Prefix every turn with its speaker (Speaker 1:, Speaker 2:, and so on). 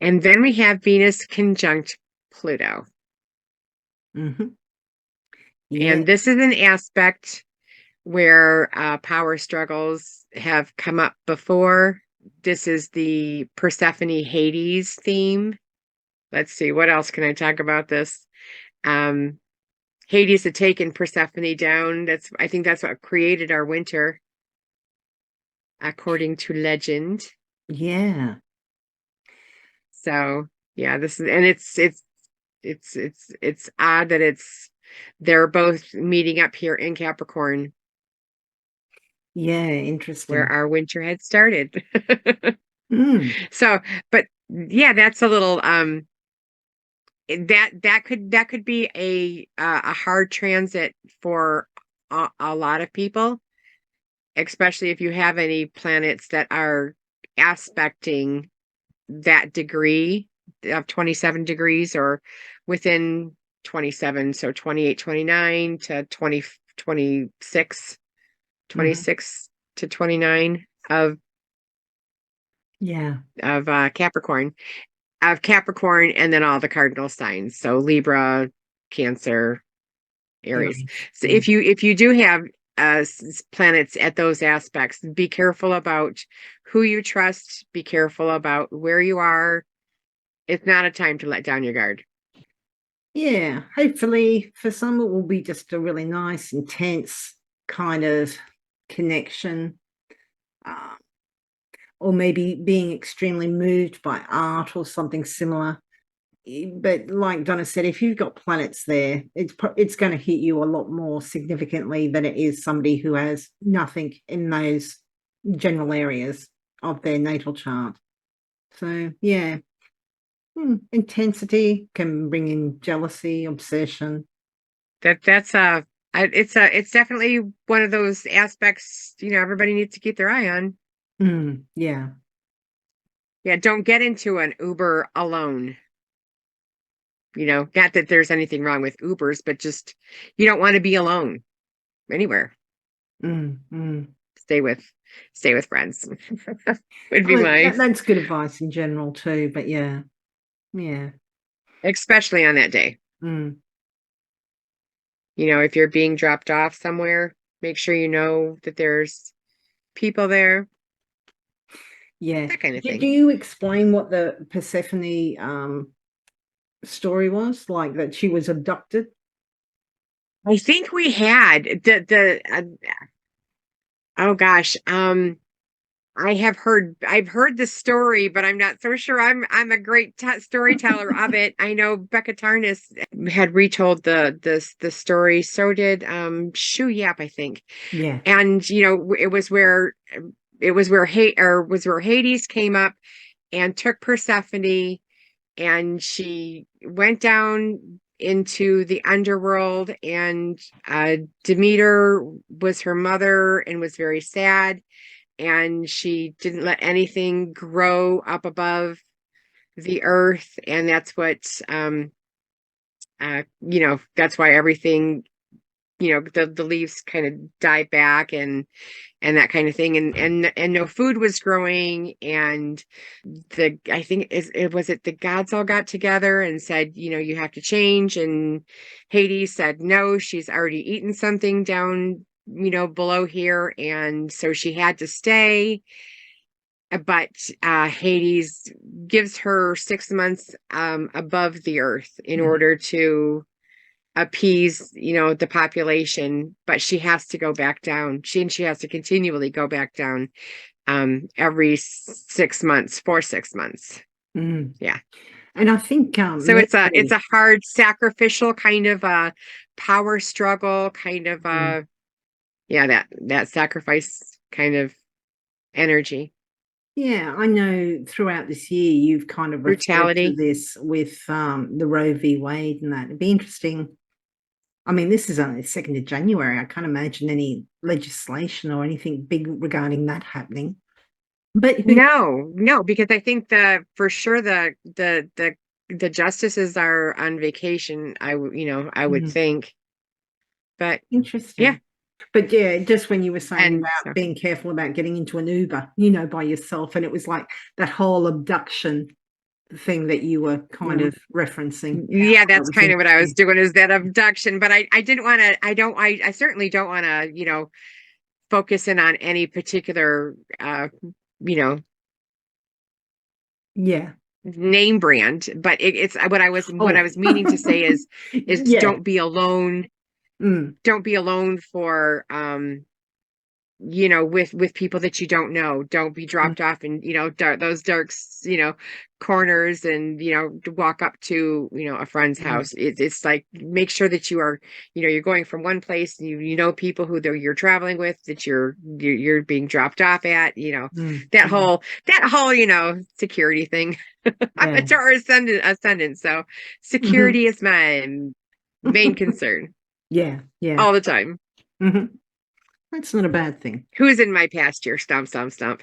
Speaker 1: And then we have Venus conjunct Pluto.
Speaker 2: Mm-hmm. Yeah.
Speaker 1: And this is an aspect where power struggles have come up before. This is the Persephone Hades theme. Let's see, what else can I talk about this? Um, Hades had taken Persephone down. I think that's what created our winter, according to legend.
Speaker 2: Yeah.
Speaker 1: So yeah, this is and it's odd that they're both meeting up here in Capricorn,
Speaker 2: Yeah.
Speaker 1: where
Speaker 2: Interesting.
Speaker 1: our winter had started.
Speaker 2: Mm.
Speaker 1: So, but yeah, that's a little that could be a hard transit for a lot of people, especially if you have any planets that are aspecting that degree of 27 degrees or within 27, so 28, 29 to 20, 26,
Speaker 2: Mm-hmm.
Speaker 1: 26 to 29
Speaker 2: Yeah.
Speaker 1: of Capricorn, and then all the cardinal signs, so Libra, Cancer, Aries.
Speaker 2: Aries.
Speaker 1: So
Speaker 2: Yeah.
Speaker 1: if you do have planets at those aspects, be careful about who you trust, be careful about where you are. It's not a time to let down your guard.
Speaker 2: Yeah. Hopefully for some it will be just a really nice, intense kind of connection. Uh, or maybe being extremely moved by art or something similar. But like Donna said, if you've got planets there, it's going to hit you a lot more significantly than it is somebody who has nothing in those general areas of their natal chart. So yeah, intensity can bring in jealousy, obsession.
Speaker 1: That's it's definitely one of those aspects, everybody needs to keep their eye on.
Speaker 2: Yeah.
Speaker 1: Yeah, don't get into an Uber alone. Not that there's anything wrong with Ubers, but just you don't want to be alone anywhere.
Speaker 2: Mm.
Speaker 1: Stay with stay with friends. Would be
Speaker 2: Oh,
Speaker 1: my,
Speaker 2: that's good advice in general too. But yeah, yeah.
Speaker 1: especially on that day.
Speaker 2: Mm.
Speaker 1: If you're being dropped off somewhere, make sure you know that there's people there,
Speaker 2: Yeah.
Speaker 1: that kind of
Speaker 2: Do
Speaker 1: thing.
Speaker 2: you explain what the Persephone story was? Like that she was abducted?
Speaker 1: I think we had the oh gosh, I've heard the story, but I'm not so sure I'm a great storyteller of it. I know Becca Tarnas had retold the story. So did Shu Yap, I think.
Speaker 2: Yeah.
Speaker 1: And it was where Hades came up and took Persephone, and she went down into the underworld, and Demeter was her mother and was very sad, and she didn't let anything grow up above the earth, and that's what that's why everything, the leaves kind of die back, and that kind of thing, and no food was growing, and I think it the gods all got together and said, you have to change, and Hades said no, she's already eaten something down, below here, and so she had to stay. But Hades gives her 6 months above the earth in
Speaker 2: Mhm.
Speaker 1: order to appease, the population, but she has to go back down. She has to continually go back down every 6 months, for 6 months.
Speaker 2: Mm.
Speaker 1: Yeah.
Speaker 2: And I think
Speaker 1: So it's
Speaker 2: Mercury,
Speaker 1: a hard sacrificial kind of a power struggle, kind of
Speaker 2: mm,
Speaker 1: yeah, that sacrifice kind of energy,
Speaker 2: yeah, I know throughout this year you've kind of referred to
Speaker 1: brutality.
Speaker 2: this with the Roe v. Wade and that. It'd be interesting. I mean, this is only the 2nd of January. I can't imagine any legislation or anything big regarding that happening. But who
Speaker 1: No, no, because I think for sure the justices are on vacation. I would
Speaker 2: knows?
Speaker 1: think, but yeah,
Speaker 2: Interesting. But yeah, just when you were saying
Speaker 1: and
Speaker 2: about
Speaker 1: so
Speaker 2: being careful about getting into an Uber, by yourself, and it was like that whole abduction. thing that you were kind of referencing.
Speaker 1: Yeah,
Speaker 2: That
Speaker 1: that's
Speaker 2: was
Speaker 1: kind of what I was
Speaker 2: interesting.
Speaker 1: doing, is that abduction. But I didn't want to, I certainly don't want to, focus in on any particular, you know,
Speaker 2: Yeah.
Speaker 1: name brand. But it's what I
Speaker 2: Oh,
Speaker 1: was meaning to say is
Speaker 2: yeah.
Speaker 1: don't be alone.
Speaker 2: Mm,
Speaker 1: Don't be alone for, with people that you don't know. Don't be
Speaker 2: mm,
Speaker 1: dropped off in, those dark, corners, and, to walk up to, a friend's
Speaker 2: mm,
Speaker 1: house. It's like, make sure that you are, you're going from one place, you know people who you're traveling with, that you're being dropped off at, that
Speaker 2: yeah.
Speaker 1: whole, security thing. I'm a
Speaker 2: Yeah.
Speaker 1: Taurus ascendant, so
Speaker 2: Hmm.
Speaker 1: security is my main concern
Speaker 2: Yeah. Yeah.
Speaker 1: all the time.
Speaker 2: Hmm. That's not a bad thing.
Speaker 1: Who's in my past year? Stomp, stomp, stomp.